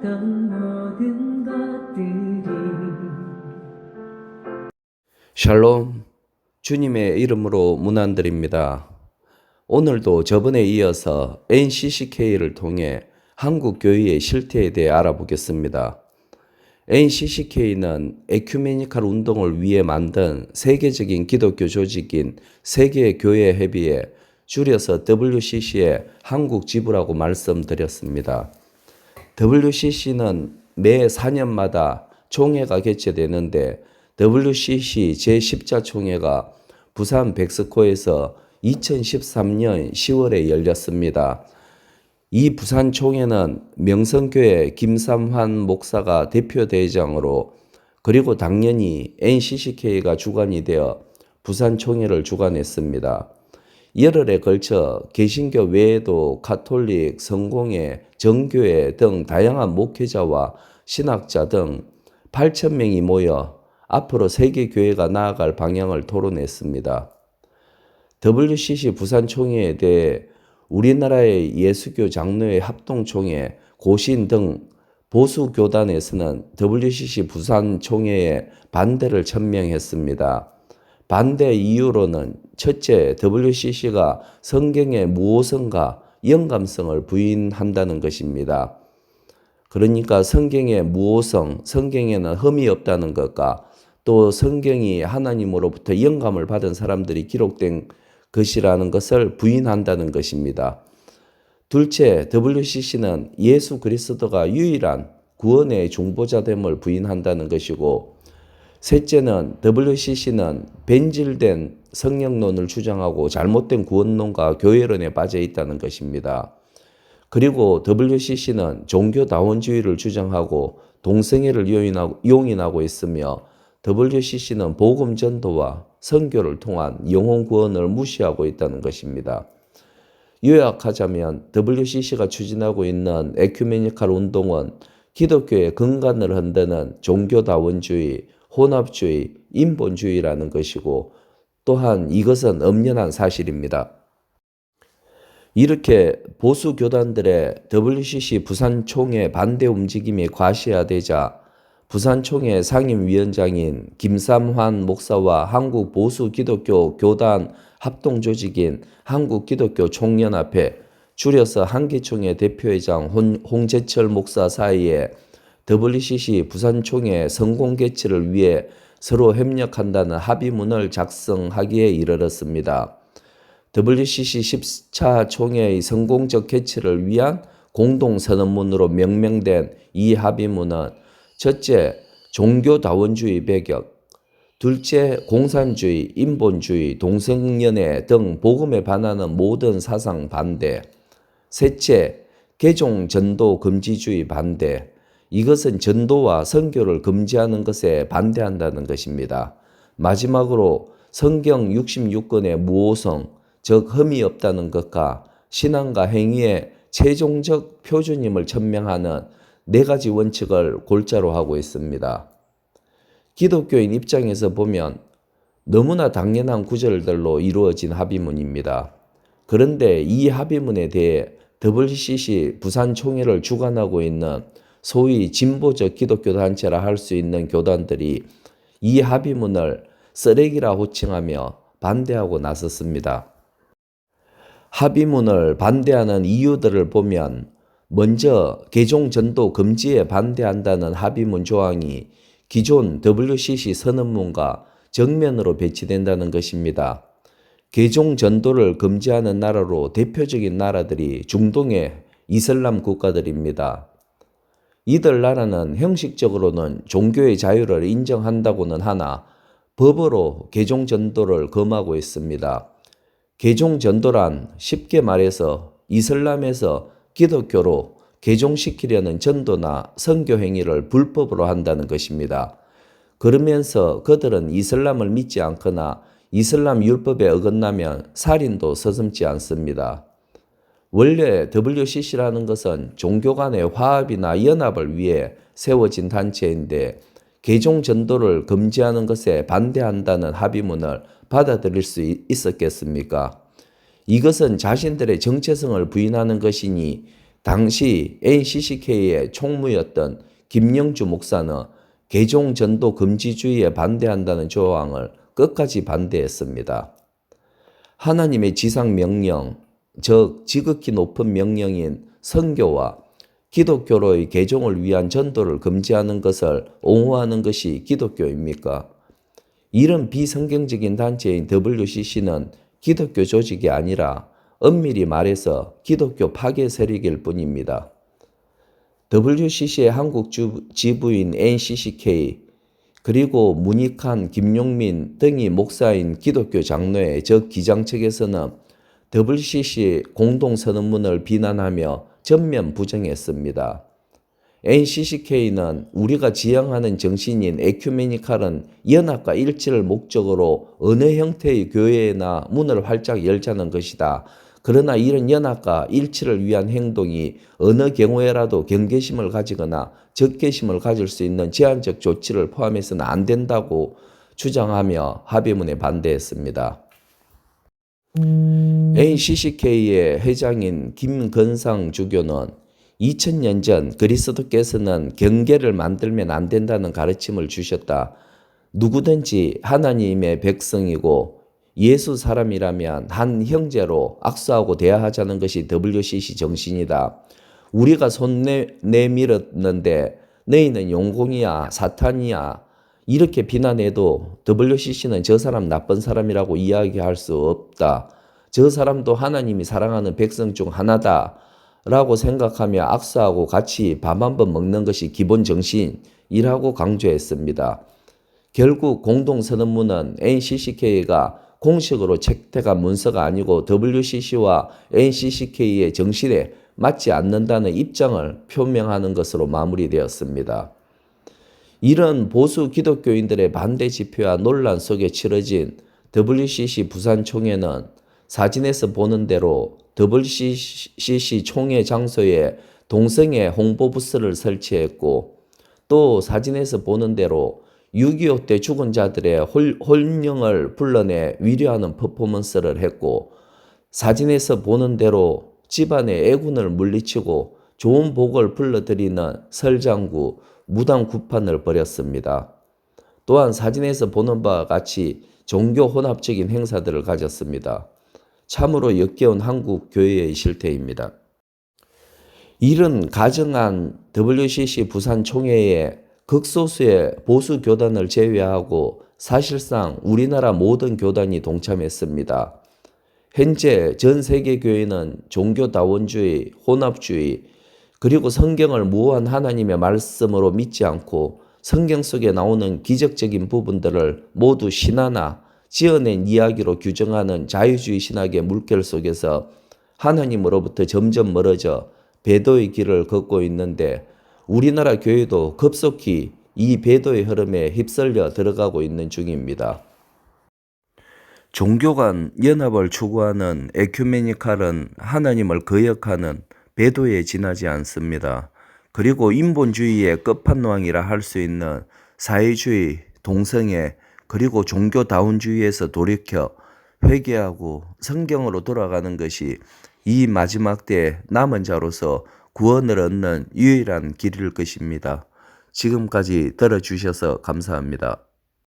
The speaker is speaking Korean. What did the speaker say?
몰랐던 모든 것들이. 샬롬, 주님의 이름으로 문안드립니다. 오늘도 저번에 이어서 NCCK를 통해 한국 교회의 실태에 대해 알아보겠습니다. NCCK는 에큐메니칼 운동을 위해 만든 세계적인 기독교 조직인 세계교회협의회, 줄여서 WCC의 한국 지부라고 말씀드렸습니다. WCC는 매 4년마다 총회가 개최되는데 WCC 제10자 총회가 부산 백스코에서 2013년 10월에 열렸습니다. 이 부산 총회는 명성교회 김삼환 목사가 대표대장으로, 그리고 당연히 NCCK가 주관이 되어 부산 총회를 주관했습니다. 열흘에 걸쳐 개신교 외에도 가톨릭, 성공회, 정교회 등 다양한 목회자와 신학자 등 8,000명이 모여 앞으로 세계교회가 나아갈 방향을 토론했습니다. WCC 부산 총회에 대해 우리나라의 예수교 장로회 합동총회, 고신 등 보수 교단에서는 WCC 부산 총회에 반대를 천명했습니다. 반대 이유로는 첫째, WCC가 성경의 무오성과 영감성을 부인한다는 것입니다. 그러니까 성경의 무오성, 성경에는 흠이 없다는 것과 또 성경이 하나님으로부터 영감을 받은 사람들이 기록된 것이라는 것을 부인한다는 것입니다. 둘째, WCC는 예수 그리스도가 유일한 구원의 중보자됨을 부인한다는 것이고, 셋째는 WCC는 변질된 성령론을 주장하고 잘못된 구원론과 교회론에 빠져 있다는 것입니다. 그리고 WCC는 종교다원주의를 주장하고 동성애를 용인하고 있으며, WCC는 복음 전도와 선교를 통한 영혼 구원을 무시하고 있다는 것입니다. 요약하자면 WCC가 추진하고 있는 에큐메니칼 운동은 기독교의 근간을 흔드는 종교다원주의, 혼합주의, 인본주의라는 것이고, 또한 이것은 엄연한 사실입니다. 이렇게 보수 교단들의 WCC 부산 총회 반대 움직임이 과시화되자 부산 총회 상임위원장인 김삼환 목사와 한국 보수 기독교 교단 합동조직인 한국기독교총연합회, 줄여서 한기총회 대표회장 홍재철 목사 사이에 WCC 부산 총회 성공 개최를 위해 서로 협력한다는 합의문을 작성하기에 이르렀습니다. WCC 10차 총회의 성공적 개최를 위한 공동선언문으로 명명된 이 합의문은 첫째, 종교다원주의 배격, 둘째, 공산주의, 인본주의, 동성연애 등 복음에 반하는 모든 사상 반대, 셋째, 개종 전도 금지주의 반대. 이것은 전도와 선교를 금지하는 것에 반대한다는 것입니다. 마지막으로 성경 66권의 무오성, 즉 흠이 없다는 것과 신앙과 행위의 최종적 표준임을 천명하는 네 가지 원칙을 골자로 하고 있습니다. 기독교인 입장에서 보면 너무나 당연한 구절들로 이루어진 합의문입니다. 그런데 이 합의문에 대해 WCC 부산 총회를 주관하고 있는 소위 진보적 기독교 단체라 할 수 있는 교단들이 이 합의문을 쓰레기라 호칭하며 반대하고 나섰습니다. 합의문을 반대하는 이유들을 보면, 먼저 개종 전도 금지에 반대한다는 합의문 조항이 기존 WCC 선언문과 정면으로 배치된다는 것입니다. 개종 전도를 금지하는 나라로 대표적인 나라들이 중동의 이슬람 국가들입니다. 이들 나라는 형식적으로는 종교의 자유를 인정한다고는 하나 법으로 개종 전도를 금하고 있습니다. 개종 전도란 쉽게 말해서 이슬람에서 기독교로 개종시키려는 전도나 선교 행위를 불법으로 한다는 것입니다. 그러면서 그들은 이슬람을 믿지 않거나 이슬람 율법에 어긋나면 살인도 서슴지 않습니다. 원래 WCC라는 것은 종교 간의 화합이나 연합을 위해 세워진 단체인데, 개종 전도를 금지하는 것에 반대한다는 합의문을 받아들일 수 있었겠습니까? 이것은 자신들의 정체성을 부인하는 것이니 당시 NCCK의 총무였던 김영주 목사는 개종 전도 금지주의에 반대한다는 조항을 끝까지 반대했습니다. 하나님의 지상 명령, 즉 지극히 높은 명령인 선교와 기독교로의 개종을 위한 전도를 금지하는 것을 옹호하는 것이 기독교입니까? 이런 비성경적인 단체인 WCC는 기독교 조직이 아니라 엄밀히 말해서 기독교 파괴 세력일 뿐입니다. WCC의 한국 지부인 NCCK 그리고 문익환, 김용민 등이 목사인 기독교 장로회 저 기장 측에서는 WCC 공동선언문을 비난하며 전면 부정했습니다. NCCK는 우리가 지향하는 정신인 에큐메니칼은 연합과 일치를 목적으로 어느 형태의 교회나 문을 활짝 열자는 것이다. 그러나 이런 연합과 일치를 위한 행동이 어느 경우에라도 경계심을 가지거나 적개심을 가질 수 있는 제한적 조치를 포함해서는 안 된다고 주장하며 합의문에 반대했습니다. NCCK의 회장인 김건상 주교는 2000년 전 그리스도께서는 경계를 만들면 안 된다는 가르침을 주셨다. 누구든지 하나님의 백성이고 예수 사람이라면 한 형제로 악수하고 대화하자는 것이 WCC 정신이다. 우리가 손 내밀었는데 너희는 용공이야 사탄이야 이렇게 비난해도 WCC는 저 사람 나쁜 사람이라고 이야기할 수 없다. 저 사람도 하나님이 사랑하는 백성 중 하나다 라고 생각하며 악수하고 같이 밥 한 번 먹는 것이 기본 정신이라고 강조했습니다. 결국 공동선언문은 NCCK가 공식으로 채택한 문서가 아니고 WCC와 NCCK의 정신에 맞지 않는다는 입장을 표명하는 것으로 마무리되었습니다. 이런 보수 기독교인들의 반대 집회와 논란 속에 치러진 WCC 부산총회는 사진에서 보는 대로 WCC 총회 장소에 동성애 홍보 부스를 설치했고 또 사진에서 보는 대로 6.25 때 죽은 자들의 혼령을 불러내 위로하는 퍼포먼스를 했고 사진에서 보는 대로 집안의 애군을 물리치고 좋은 복을 불러들이는 설장구, 무당 구판을 벌였습니다. 또한 사진에서 보는 바와 같이 종교 혼합적인 행사들을 가졌습니다. 참으로 역겨운 한국 교회의 실태입니다. 이런 가정한 WCC 부산 총회에 극소수의 보수 교단을 제외하고 사실상 우리나라 모든 교단이 동참했습니다. 현재 전 세계 교회는 종교다원주의, 혼합주의, 그리고 성경을 무한 하나님의 말씀으로 믿지 않고 성경 속에 나오는 기적적인 부분들을 모두 신화나 지어낸 이야기로 규정하는 자유주의 신학의 물결 속에서 하나님으로부터 점점 멀어져 배도의 길을 걷고 있는데 우리나라 교회도 급속히 이 배도의 흐름에 휩쓸려 들어가고 있는 중입니다. 종교 간 연합을 추구하는 에큐메니칼은 하나님을 거역하는 배도에 지나지 않습니다. 그리고 인본주의의 끝판왕이라 할 수 있는 사회주의, 동성애, 그리고 종교다운주의에서 돌이켜 회개하고 성경으로 돌아가는 것이 이 마지막 때 남은 자로서 구원을 얻는 유일한 길일 것입니다. 지금까지 들어주셔서 감사합니다.